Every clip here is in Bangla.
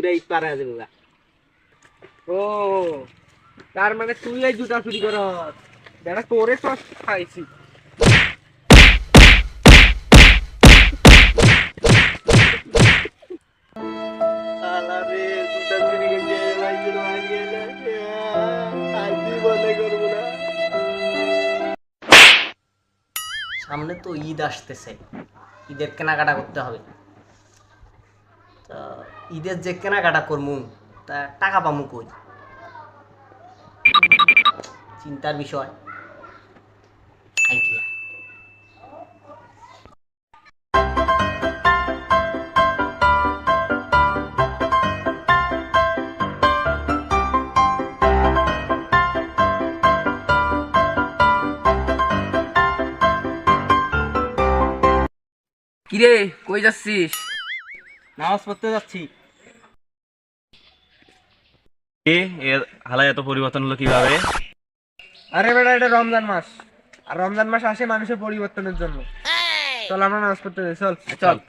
পুরা ঈদ পার হয়ে যাবে। ও তার মানে তুই এই জুতা চুরি করস? বেটা তোরে তো খাইছি। আলারে জুতা চুরি করে ভাইদের ভাঙিয়ে না আজ বলে করবো না। সামনে তো ঈদ আসতেছে, ঈদের কেনাকাটা করতে হবে। তা ঈদের যে কেনাকাটা করমু তা টাকা পামু কই, চিন্তার বিষয়। আইডিয়া কিরে কই যাচ্ছিস? নামাজ পড়তে যাচ্ছি। এর হালায় এত পরিবর্তন হলো কিভাবে? আরে বেটা এটা রমজান মাস, আর রমজান মাস আসে মানুষের পরিবর্তনের জন্য। চল আমরা নামাজ পড়তে যাই, চল চল।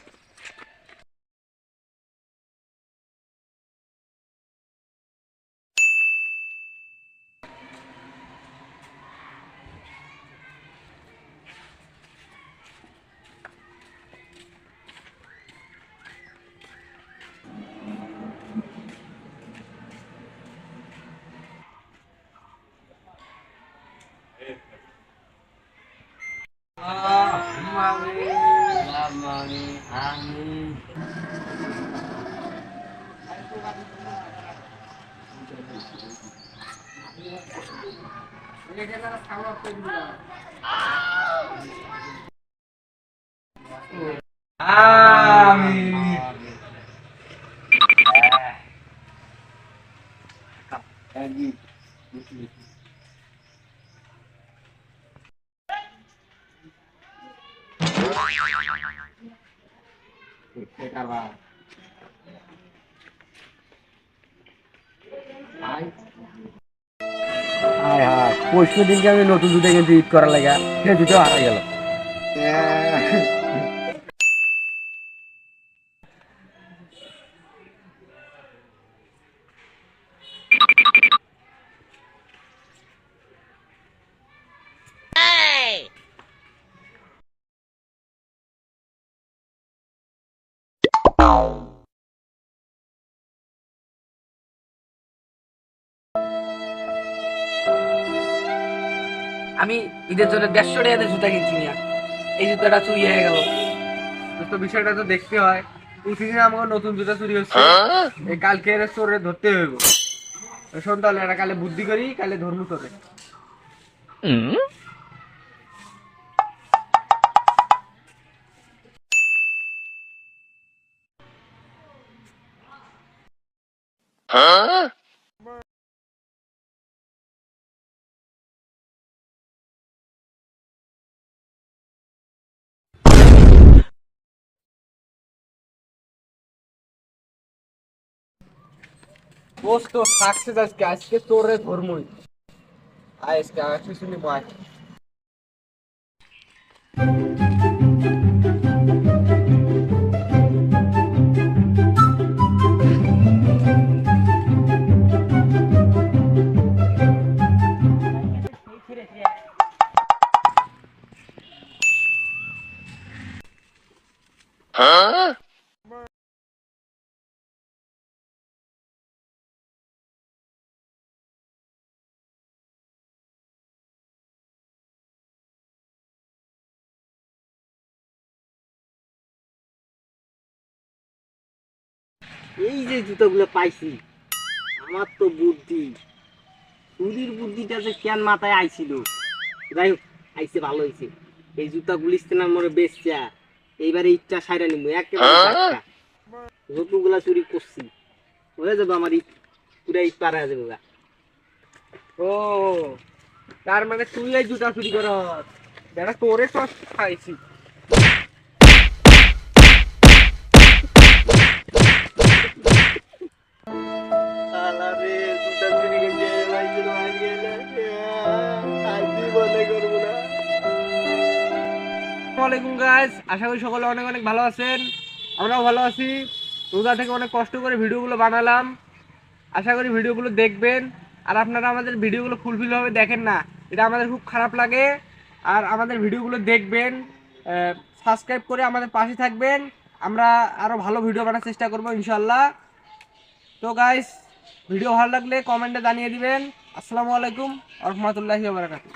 পরশু দিনকে আমি নতুন জুতা কিনছি ঈদ করার লাগা, সে জুতো হারাই গেল। আমি ঈদের জন্য 150 টাকা জুতা কিনছি না, এই জুতাটা চুরি হয়ে গেল। তো বিষয়টা তো দেখতে হয়, প্রতিদিন আমাকে নতুন জুতা চুরি হচ্ছে। এই কালকে চোরে ধরতে হইব। শোন তাহলে এটা কালে বুদ্ধি করি, কালে ধর্ম তোরে। দোস্ত তো সাকসেস আজকে, আজকে তোরে ধর্মই আজকে আজকে শুনি মাই। এই যে জুতোগুলো পাইছি, আমার তো বুদ্ধি, চুরির বুদ্ধিটা যে কেন মাথায় আইছিল। যাই হোক, আইসে ভালো হয়েছে। এই জুতাগুলো ইস্তেনার মনে বেচছা, এইবারে ইটটা সাইরা নিবো একেবারে টাটকা। যতগুলা চুরি করছি হয়ে যাবে আমার ঈদ, পুরা ঈদ পার হয়ে যাবে। ও তার মানে তুই এই জুতা চুরি করস? বেটা তোরে তো খাইছি। আলারে জুতা চুরি করে ভাইদের ভাঙিয়ে না আজ বলে করবো না। আসসালামু আলাইকুম গাইস, আশা করি সকলে অনেক অনেক ভালো আছেন, আমরাও ভালো আছি। তো রোজা থেকে অনেক কষ্ট করে ভিডিওগুলো বানালাম, আশা করি ভিডিওগুলো দেখবেন। আর আপনারা আমাদের ভিডিওগুলো ফুলফিলভাবে দেখেন না, এটা আমাদের খুব খারাপ লাগে। আর আমাদের ভিডিওগুলো দেখবেন, সাবস্ক্রাইব করে আমাদের পাশে থাকবেন, আমরা আরও ভালো ভিডিও বানার চেষ্টা করবো ইনশাল্লাহ। তো গাইস, ভিডিও ভালো লাগলে কমেন্টে জানিয়ে দিবেন। আসসালামু আলাইকুম ওয়া রাহমাতুল্লাহি ওয়া বারাকাতুহু।